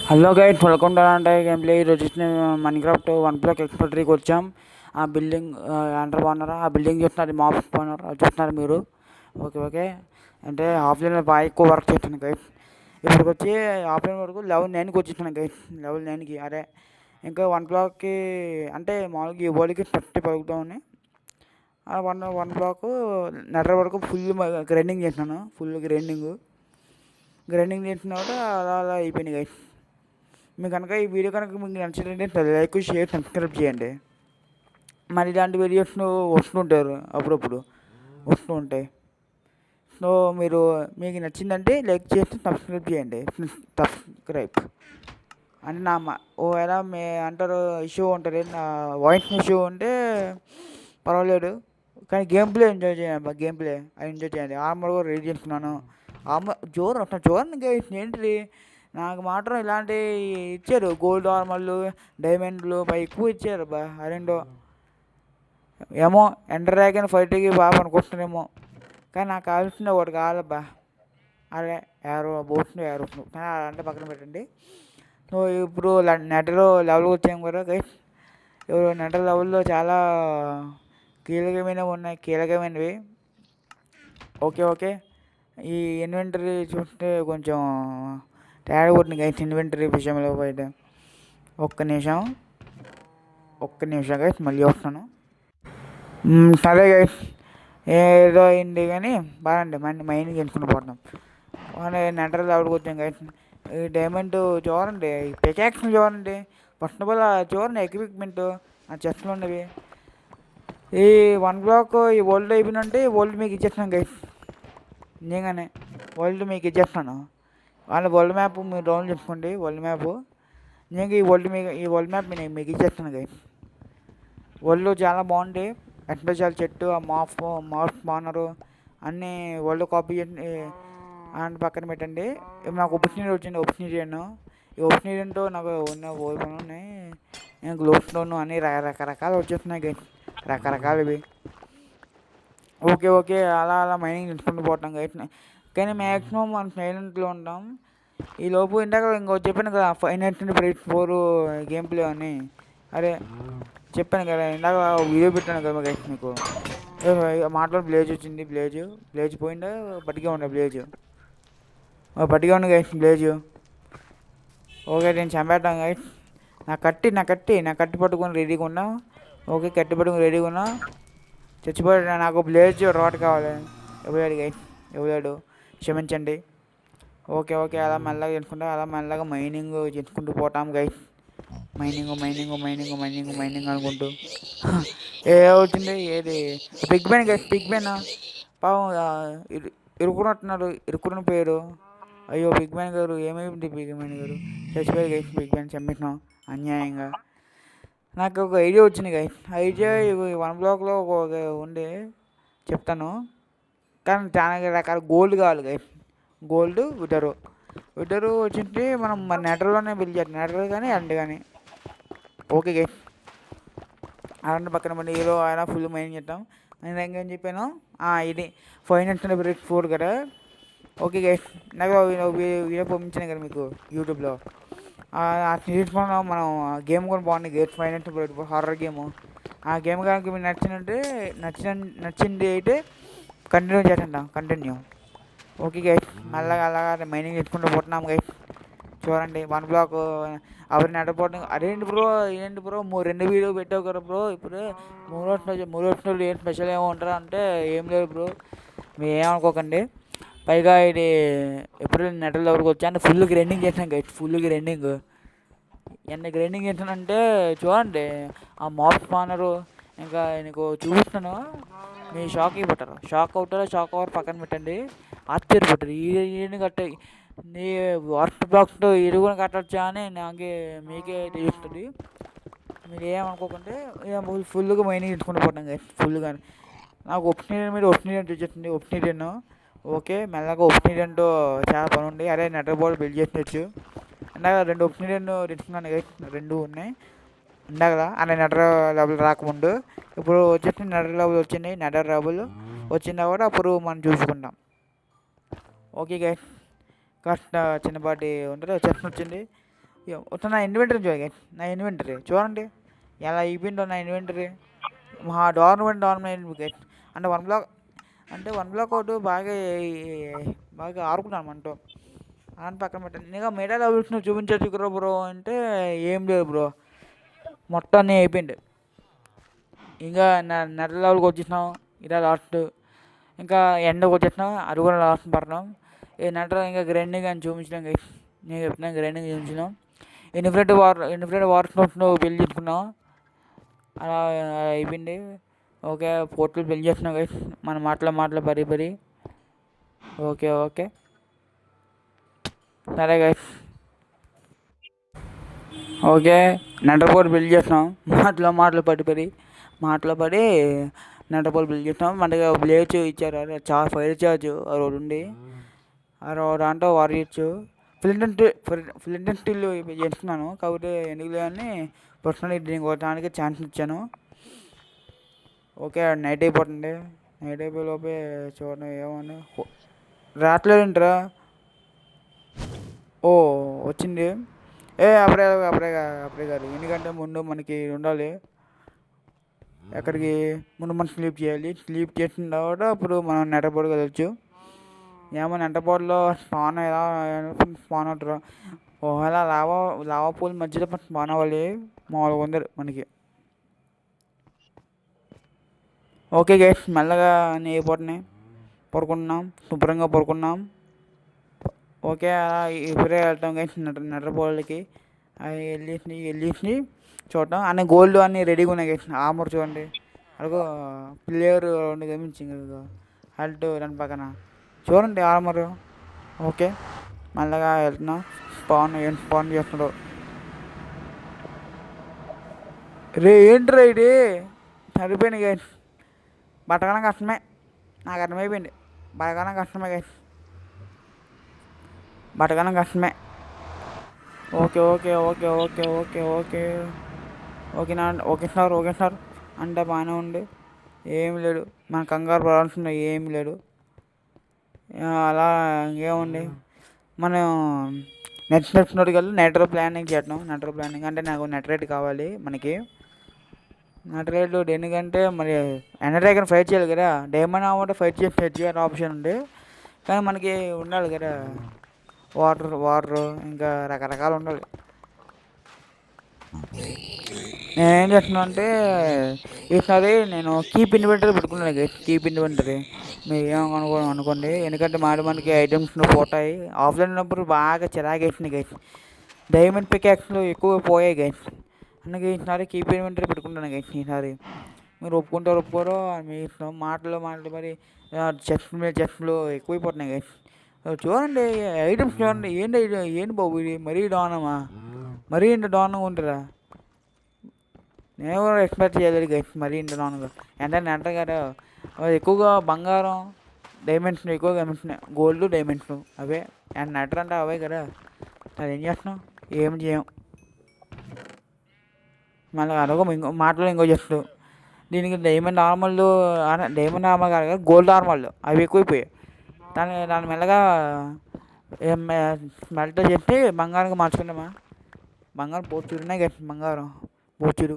Hello guide welcome to అంటే game play. ఈరోజు వచ్చిన మైన్క్రాఫ్ట్ 1 బ్లాక్ ఎక్స్ప్లోరేటరీకి వచ్చాం. ఆ బిల్డింగ్ అండర్ బాగున్నారు. ఆ బిల్డింగ్ చూస్తున్నారు, మాప్ బాగున్నారు, అది చూస్తున్నారు మీరు. ఓకే ఓకే అంటే ఆఫ్లైన్లో బాగా ఎక్కువ వర్క్ చేస్తున్నాను గైడ్. ఇప్పటికి వచ్చి ఆఫ్లైన్ వరకు లెవెల్ 9కి వచ్చేస్తున్నాను గైడ్. లెవెల్ 9కి అదే ఇంకా 1 బ్లాక్కి అంటే మామూలుగా ఈ బోర్డుకి 30 పలుకుతామని ఆ వన్ బ్లాక్ నెటర్ వరకు ఫుల్ గ్రైండింగ్ చేసినాను. ఫుల్ గ్రైండింగ్ చేసిన తర్వాత అలా అలా అయిపోయింది గైడ్. మీకు కనుక ఈ వీడియో కనుక మీకు నచ్చినట్లయితే లైక్, షేర్, సబ్స్క్రైబ్ చేయండి. మరి ఇలాంటి వీడియోస్ వస్తుంటారు, అప్పుడప్పుడు వస్తూ ఉంటాయి. సో మీకు నచ్చిందంటే లైక్ చేసి సబ్స్క్రైబ్ చేయండి. సబ్స్క్రైబ్ అంటే ఒకవేళ మీ అంటారు ఇష్యూ ఉంటుంది, నా వాయిస్ ఇష్యూ ఉంటే పర్వాలేదు, కానీ గేమ్ ప్లే ఎంజాయ్ చేయండి. గేమ్ ప్లే అది ఎంజాయ్ చేయండి. ఆర్మర్ కూడా రెడీ చేసుకున్నాను. చూడండి ఏంటిది, నాకు మాత్రం ఇలాంటి ఇచ్చారు. గోల్డ్ ఆర్మర్లు, డైమండ్లు ఎక్కువ ఇచ్చారు బా. అదేంటో ఏమో ఎండర్ డ్రాగన్ ఫైట్కి బాగా అనుకుంటున్నానేమో, కానీ నాకు కావాల్సింది ఒకటి కావాలబ్బా. అదే బోట్ను కానీ అంటే పక్కన పెట్టండి. సో ఇప్పుడు నెటర్ లెవెల్కి వచ్చాము కదా గైస్. ఇప్పుడు నెటర్ లెవెల్లో చాలా కీలకమైనవి. ఓకే ఈ ఇన్వెంటరీ చూస్తే కొంచెం తేడా కొట్టింది గైస్. ఇన్వెంటరీ విషయంలో బయట ఒక్క నిమిషం గైస్, మళ్ళీ వస్తాను. సరే గైస్, ఏదో అయింది కానీ బాగుంది. మైండ్ ఎంచుకుని పోతున్నాం. నెంటర్ లెవెల్కి వచ్చాం గైస్. ఈ డైమండ్ చూడండి, పికాక్స్ని చూడండి, ఫస్ట్ ఆఫ్ ఆల్ చూడండి ఎక్విప్మెంట్ ఆ చెస్ట్లో ఉన్నవి. ఈ 1 బ్లాక్ ఈ వరల్డ్ అయిపోయినంటే వరల్డ్ మీకు ఇచ్చేస్తున్నాను గైస్. నిజంగానే వరల్డ్ మీకు ఇచ్చేస్తాను. వాళ్ళ వరల్డ్ మ్యాప్ మీరు డౌన్లోడ్ చేసుకోండి. వరల్డ్ మ్యాప్ నిజంగా ఈ వరల్డ్ మ్యాప్ మీకు ఇచ్చేస్తాను గైస్. వరల్డ్ చాలా బాగుంది. ఎస్పెషల్ చెట్టు, ఆ మాఫ్ బానరు అన్నీ వరల్డ్ కాపీ చేసి అండ్ పక్కన పెట్టండి. నాకు ఆపర్చునిటీ వచ్చింది. ఈ ఆపర్చునిటీతో నాకు ఉన్న ఓపెన్ ఉన్నాయి. నేను గ్లోవ్ స్టోన్ అన్నీ రకరకాలు వచ్చేస్తున్నాయి గైస్, రకరకాలవి. ఓకే అలా అలా మైనింగ్ తీసుకుంటూ పోతాం గైస్. కానీ మ్యాక్సిమం మనం సైలెంట్లో ఉంటాం. ఈ లోపు ఇందాక చెప్పాను కదా 594 గేమ్ ప్లే అని. అరే చెప్పాను కదా ఇందాక వీడియో పెట్టాను కదా గైస్ మీకు. మాటలో బ్లేజ్ వచ్చింది. బ్లేజ్ పోయిందా, బట్టిగా ఉండే బట్టిగా ఉంది గైస్ బ్లేజ్. ఓకే నేను చంపేద్దాం గైస్. నా కట్టి పట్టుకొని రెడీగా ఉన్నా. ఓకే కట్టి పట్టుకొని రెడీగా ఉన్నా. చచ్చిపోయాడు. నాకు బ్లేజ్ రోడ్ కావాలి. ఇవ్వలేడు క్షమించండి. ఓకే అలా మెల్లగా చేసుకుంటా, అలా మెల్లగా మైనింగ్ చేసుకుంటూ పోతాం గైస్. మైనింగ్ అనుకుంటూ అవుతుంది. ఏది big ban guys, big ban పాపం ఇరుక్కున్న పేరు. అయ్యో బిగ్ బ్యాన్ గారు ఏమైంది? బిగ్ బ్యాన్ గారు చచ్చిపోయారు గైస్. బిగ్ బ్యాన్ చంపేసినాం అన్యాయంగా. నాకు ఒక ఐడియా వచ్చింది గైస్. ఐడియా 1 బ్లాక్లో ఒక ఉండి చెప్తాను, కానీ చాలా రకాల గోల్డ్ కావాలి గైస్. గోల్డ్ విటరు వచ్చింటే మనం మన నెటర్లోనే బిల్డ్ చేస్తాం. నెటర్ కానీ కానీ ఓకే గైస్. అలాంటి పక్కన మళ్ళీ హీరో అయినా ఫుల్ మైనింగ్ చేద్దాం. నేను ఇంకేం చెప్పాను, ఇది 594 కదా. ఓకే గైస్, నాకు వీడియో పంపించాను కదా మీకు యూట్యూబ్లో. తీసుకున్నాం మనం. గేమ్ కూడా బాగుంది గైస్, 594 హారర్ గేమ్. ఆ గేమ్ కనుక మీకు నచ్చింది అయితే కంటిన్యూ. ఓకే గైస్, మళ్ళీ అలాగా మైనింగ్ తెచ్చుకుంటూ పోతున్నాం గైస్. చూడండి 1 బ్లాక్ అవన్నీ నడపోవడం. ఏంటి బ్రో 2 వీడియో పెట్టావు కదా బ్రో. ఇప్పుడు మూడో ఏం స్పెషల్ ఏమో ఉంటారా అంటే ఏం లేదు బ్రో, మీరు ఏమనుకోకండి. పైగా ఇది ఎప్పుడు నెటల్ ఎవరికి వచ్చా ఫుల్ గ్రైండింగ్ చేసాను గైస్. ఎంత గ్రైండింగ్ చేశానంటే చూడండి. ఆ మాప్ స్పానరు ఇంకా నీకు చూపిస్తాను, మీ షాక్ అవుతారో షాక్ అవ్వరు పక్కన పెట్టండి. ఆశ్చర్యపోతారు. ఈయన నీ వర్క్ బ్లాక్తో ఇరుగుని కట్టచ్చా అని మీకే తెలుస్తుంది. మీరు ఏమనుకోకుంటే ఫుల్గా మైనింగ్ తెచ్చుకుంటూ పోతాం కదా ఫుల్గా. నాకు ఒప్షనీడియన్ తెచ్చేస్తుంది. ఒప్షనీడియన్ ఓకే మెల్లగా ఒప్షనీడియన్తో చాలా పని ఉంది. అరే నెటర్ బోర్డు బిల్డ్ చేసి ఇందాక 2 ఒప్షనీడియన్ తెచ్చుకున్నాను కదా, 2 ఉన్నాయి ఇందాక. అనే నెటర్ లెవెల్ రాకముందు ఇప్పుడు వచ్చేసి నెటర్ లెవెల్ వచ్చింది. నెటర్ లెవెల్ వచ్చిందా కూడా అప్పుడు మనం చూసుకుంటాం. ఓకే గైస్, కాస్త చిన్నపాటి ఉంటుంది చెస్ట్ వచ్చింది. ఒకసారి నా ఇన్వెంటరీ చూడ, నా ఇన్వెంటరీ చూడండి ఎలా అయిపోయిందో నా ఇన్వెంటరీ. మా డార్మెంట్ గైస్. అంటే వన్ బ్లాక్ అవుట్ బాగా ఆడుకున్నాను మనతో. అని పక్కన పెట్టండి. ఇంకా మెడల్ అవ్వచ్చు చూపించచ్చు కదా బ్రో అంటే ఏం లేదు బ్రో, మొత్తం అన్నీ అయిపోయింది. ఇంకా నెల లెవెల్కి వచ్చేసినాం, ఇలా లాస్ట్. ఇంకా ఎండకు వచ్చేసినాం, అది కూడా లాస్ట్ పడుతున్నాం. ఈ నెల ఇంకా గ్రైండింగ్ అని చూపించినాం గైస్. నేను చెప్తున్నాను గ్రైండింగ్ చూపించినాం. ఇన్ఫినిటీ వార్ పెళ్లి చేసుకున్నాం. అలా అయిపోయింది. ఓకే పోర్టులు పెళ్లి చేస్తున్నాం గైస్. మన మాటలు పరి. ఓకే సరే గైస్. ఓకే నెంటపోటు పెళ్లి చేస్తున్నాం. మాటలు పడి నెంటపోటు పెళ్లి చేస్తున్నాం. మనకి బ్లేజ్ ఇచ్చారు, ఫైర్ చార్జ్ రోడ్ ఉండి దాంట్లో వార్ చేయొచ్చు. ఫ్లింట్ అండ్ స్టీల్ చేస్తున్నాను కాబట్టి ఎందుకు లేదని పర్సనల్ దీనికి కొట్టడానికి ఛాన్స్ ఇచ్చాను. ఓకే నైట్ అయిపోతుంది. నైట్ అయిపోయేలోపే చూడండి ఏమన్నా రావట్లేదంటరా. ఓ వచ్చింది. అప్పుడే కాదు, ఎందుకంటే ముందు మనకి ఉండాలి. ఎక్కడికి ముందు మనం స్లీప్ చేయాలి. స్లీప్ చేసిన తర్వాత అప్పుడు మనం నెట్టబోర్డు కదవచ్చు. ఏమో నెట్టబోర్డులో స్పాన్ అవుతారు. ఒకవేళ లావా పూల్ మధ్యలో స్పాన్ అవ్వాలి. మామూలుగా ఉంది మనకి. ఓకే గైస్ మెల్లగా అన్నీ అయిపోతున్నాయి. పడుకుంటున్నాం, శుభ్రంగా పడుకున్నాం. ఓకే అలా ఇప్పుడే వెళ్తాం గైస్ నెట్టబోర్డులకి. అవి వెళ్ళేసి చూడటం అన్నీ గోల్డ్ అన్నీ రెడీగా ఉన్నాయి గైస్. ఆమర్ చూడండి, అదిగో ప్లేయర్ గమనించింది హెల్ట్ దాని పక్కన చూడండి ఆర్మర్. ఓకే మెల్లగా వెళ్తున్నాం. స్పాన్ చేస్తున్నాడు. ఏంట్రా ఇది సరిపోయింది గైస్. బతకడం కష్టమే, నాకు అర్థమైపోయింది. బతకడం కష్టమే గైస్, బతకడం కష్టమే. ఓకే సార్ అంటే బాగానే ఉంది. ఏమి లేదు, మన కంగారు పడాల్సిన ఏమి లేదు. అలా ఇంకేముంది, మనం నెక్స్ట్ కల్లా నెటర్ ప్లానింగ్ చేద్దాం. నెటర్ ప్లానింగ్ అంటే నాకు నెట్ రేట్ కావాలి. మనకి నెట్ రేట్లు దేనికంటే మరి ఎండర్డ్రాగన్ ఫైట్ చేయాలి కదా. డైమండ్ అవ్వమంటే ఫైట్ చేయాలి ఆప్షన్ ఉంది, కానీ మనకి ఉండాలి కదా వాటర్ ఇంకా రకరకాలు ఉండాలి. నేనేం చేస్తున్నా అంటే ఈసారి నేను కీప్ ఇన్వెంటరీ పెట్టుకున్నాను. కీప్ ఇన్వెంటరీ మీరు అనుకోండి, ఎందుకంటే మనకి ఐటమ్స్ పోతాయి. ఆఫ్లైన్ ఉన్నప్పుడు బాగా చిరాకేసినాయి గైస్. డైమండ్ పికాక్స్లు ఎక్కువ పోయాయి గైస్. అందుకే ఈసారి కీప్ ఇన్వెంటరీ పెట్టుకుంటాను గైస్. ఈసారి మీరు ఒప్పుకోరో మీ ఇష్టం. మాటలు మరి చెస్ట్లు ఎక్కువైపోతున్నాయి గైస్. చూడండి ఐటమ్స్ చూడండి. ఏంటి బాబు ఇది మరీ దారుణమా? మరీ ఇంత దారుణంగా ఉంటుందా? నేను కూడా ఎక్స్పెక్ట్ చేయలేదు గైస్ మరీ ఇంత దారుణంగా. అంటే కదా ఎక్కువగా బంగారం డైమండ్స్ ఎక్కువగా కనిపిస్తున్నాయి. గోల్డ్ డైమండ్స్ అవే అండ్ నెటర్ అంటే అవే కదా. అది ఏం చేస్తున్నాం, ఏం చేయం. మళ్ళీ మాటలు ఇంకో చేస్తూ దీనికి డైమండ్ ఆర్మర్లు కాదు కదా, గోల్డ్ ఆర్మర్లు అవి ఎక్కువైపోయాయి. దాని మెల్లగా స్మెల్ట్ చేసి బంగారంగా మార్చుకుంటామా. బంగారం పోచుడునే కదా, బంగారం పోచుడు.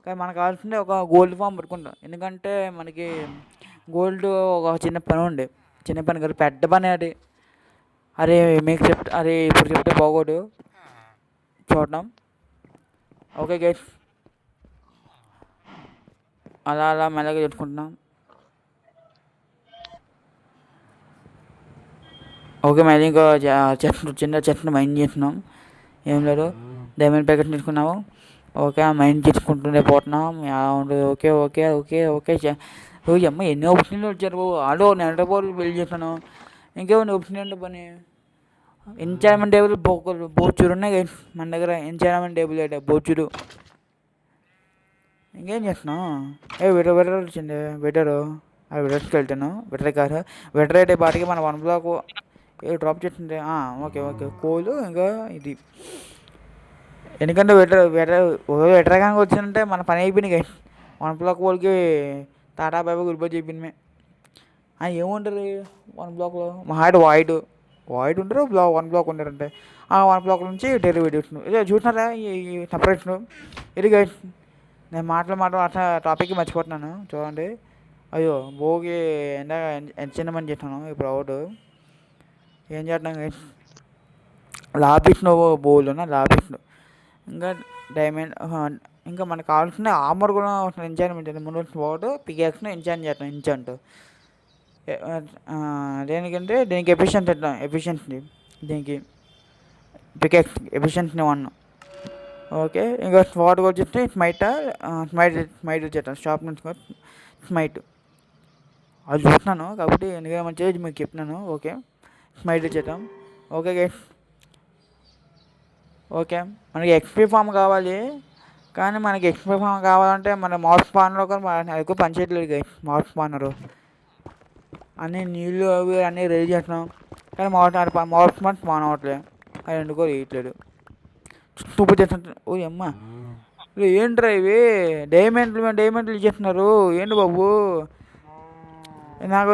కానీ మనకు కావాల్సిందే ఒక గోల్డ్ ఫామ్ పెట్టుకుంటాం. ఎందుకంటే మనకి గోల్డ్ ఒక చిన్న పని కదా, పెద్ద పని అది. ఇప్పుడు చెప్తే బాగోదు చూడడం. ఓకే గైస్ అలా మెల్లగా చెప్పుకుంటున్నాం. ఓకే మళ్ళీ ఇంకో చిన్న చెట్టు మైండ్ చేస్తున్నాం. ఏం లేదు, డైమండ్ ప్యాకెట్ తీసుకున్నాము. ఓకే మైండ్ చేసుకుంటూనే పోతున్నాం. ఓకే అమ్మ ఎన్ని ఆప్షన్లు వచ్చారు. ఆలో నెలబోలు బిల్డ్ చేశాను. ఇంకేమన్నా ఆప్షన్ అంటే పని ఎంచార్మెంట్ టేబుల్ బోచుడు ఉన్నాయి కదా మన దగ్గర. ఎంచార్మెంట్ టేబుల్ అయితే బోచుడు. ఇంకేం చేస్తున్నావు? వెటర్ వచ్చింది. అది వెటర్స్కి వెళ్తాను. వెటర్ అయితే పాటికి మన 1 బ్లాక్ డ్రాప్ చేస్తుంది. ఓకే కోలు ఇంకా ఇది. ఎందుకంటే వెటర్ కానీ వచ్చిందంటే మన పని అయిపోయింది కదా. 1 బ్లాక్ వాళ్ళకి టాటా బాబా గురిపోయి చెప్పింది. ఏముంటుంది 1 బ్లాక్లో? మా హైట్ వైట్ ఉంటారు. 1 బ్లాక్ ఉంటారంటే ఆ 1 బ్లాక్ నుంచి డెరివేటివ్స్ ఇదే చూసినారా ఈ సపరేషన్. ఇది గైస్ నేను మాట అట్లా టాపిక్ మర్చిపోతున్నాను చూడండి. అయ్యో భోగి ఎండ చిన్నమని చెప్పాను. ఇప్పుడు అవుట్ ఏం చేస్తున్నాం గైస్, లాభిష్ణు బోల్డునా లాభిష్ణు ఇంకా డైమండ్ ఇంకా మనకు కావాల్సిన ఆమర్ కూడా ఎంజాయ్మెంట్ ముందు వాడు పికాక్స్ని ఎంజాయ్ చేస్తాం ఎంచాంట్. దేనికంటే దీనికి ఎఫిషియన్సీ దీనికి పికాక్స్ ఎఫిషియన్సీ 1. ఓకే ఇంకా వాటర్ వచ్చేస్తే స్మైట్ వచ్చేస్తాను షాప్ నుంచి స్మైట్ అది చూస్తున్నాను కాబట్టి ఎందుకంటే మంచిగా మీకు చెప్తున్నాను. ఓకే స్మైట్ వచ్చేద్దాం. ఓకే గైస్ ఓకే మనకి ఎక్స్పీ ఫామ్ కావాలి, కానీ మనకి ఎక్స్పీ ఫామ్ కావాలంటే మన మౌస్ స్పానర్ ఒక ఎక్కువ పనిచేయట్లేదు గైస్. మౌస్ స్పానరు అన్నీ నీళ్ళు అవి అన్నీ రెడీ చేస్తున్నాం, కానీ మౌస్ స్పాన్ అవ్వట్లేదు. అది ఎందుకో వేయట్లేదు చూపు చేస్తున్నా. ఓ అమ్మ ఏంట్రా ఇవి డైమండ్లు ఇచ్చేస్తున్నారు ఏంటి బాబు నాకు.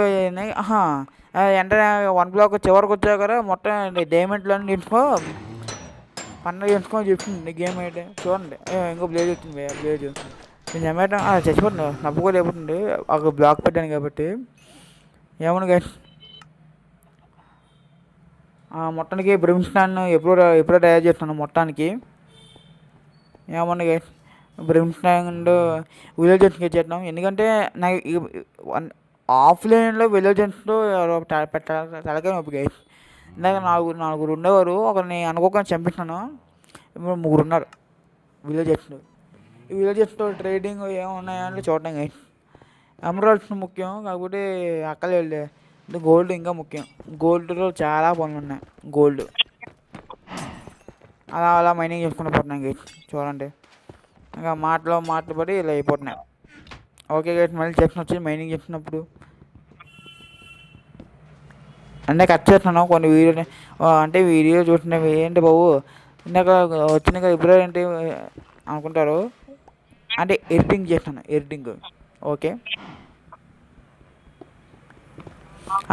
అంటే 1 బ్లాక్ చివరికి వచ్చాక కదా మొత్తం డైమండ్లు అన్నీ తీసుకో పండుగ చేసుకొని చెప్తుంది గేమ్ అయితే చూడండి. ఇంకో బ్లేజ్ వచ్చింది బ్లేజ్ నేను జమేటం చచ్చిపోతుంది నవ్వుకో లేకపోతుంది ఒక బ్లాక్ పెట్టాను కాబట్టి. ఏమన్నా గైస్ మొత్తానికి బ్రిమ్స్టాన్ ఎప్పుడో తయారు చేస్తున్నాను మొత్తానికి. ఏమన్నా గైస్ బ్రిమ్స్టాన్ విలేజెన్స్కి ఇచ్చేద్దాం, ఎందుకంటే నాకు ఆఫ్లైన్లో విలేజెన్స్లో తలకాయ నొప్పి గైస్. ఇందాక నాలుగురు ఉండేవారు, ఒకరిని అనుకోకుండా చంపిస్తున్నాను, ఇప్పుడు 3 ఉన్నారు విలేజెస్లో. ఈ విలేజెస్లో ట్రేడింగ్ ఏమున్నాయంటే చూడటం గైస్. ఎమరాల్డ్స్ ముఖ్యం కాకపోతే అక్కలే గోల్డ్ ఇంకా ముఖ్యం. గోల్డ్లో చాలా పనులు ఉన్నాయి. గోల్డ్ అలా మైనింగ్ చేసుకుని పోతున్నాం గైస్ చూడండి. ఇంకా మాటలు పడి ఇలా అయిపోతున్నాయి. ఓకే గైస్ మళ్ళీ చెప్తున్నా వచ్చి మైనింగ్ చేస్తున్నప్పుడు అంటే కట్ చేస్తున్నాను కొన్ని వీడియో, అంటే వీడియో చూస్తున్నాయి ఏంటి బాబు ఇందాక వచ్చినాక ఇప్పుడు ఏంటి అనుకుంటారు, అంటే ఎడిటింగ్ చేస్తాను ఎడిటింగ్. ఓకే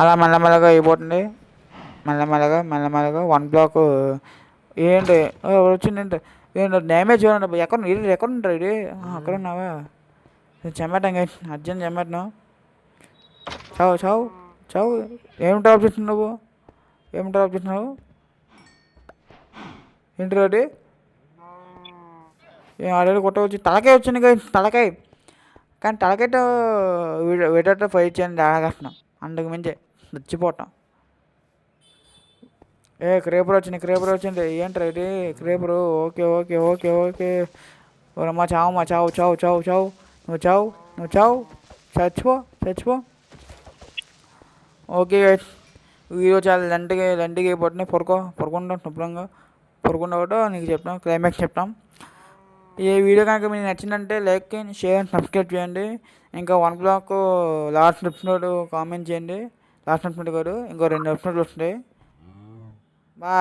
అలా మెల్లమెల్లగా అయిపోతుంది. మెల్లమెల్లగా 1 బ్లాక్ ఏంటి వచ్చింది ఏంటో డ్యామేజ్ చూడండి. ఎక్కడ ఉంటారు ఇది అక్కడ ఉన్నావా చెమ్మటాం గైస్ అర్జెంట్ చెమ్మటాను. చావు ఏం డ్రాప్ చేస్తున్నావు ఏంటి రోడ్డు ఆల్రెడీ కొట్టవచ్చు. తలకాయ వచ్చింది గైస్ తలకాయ, కానీ తలకాయతో వీడియోతో ఫైట్ చేయండి ఆడగస్తున్నాం అందుకు మించి చచ్చిపోతాం. క్రేపర్ వచ్చింది ఏంట్రా ఇది క్రేపరు. ఓకే ఓరమ్మా చావు నువ్వు చావు చచ్చిపో. ఓకే గైస్ వీడియో చాలా లంటిగా అయిపోతున్నాయి. పడుకుంటాం శుభ్రంగా పడుకుంటా నీకు చెప్తాం క్లైమాక్స్ చెప్తాం. ఈ వీడియో కనుక మీకు నచ్చిందంటే లైక్ చేయండి, షేర్ సబ్స్క్రైబ్ చేయండి. ఇంకా 1 బ్లాక్ లాస్ట్ ఎపిసోడ్ కామెంట్ చేయండి. లాస్ట్ ఎపిసోడ్ కాదు ఇంకో 2 ఎపిసోడ్లు వస్తాయి. బాయ్.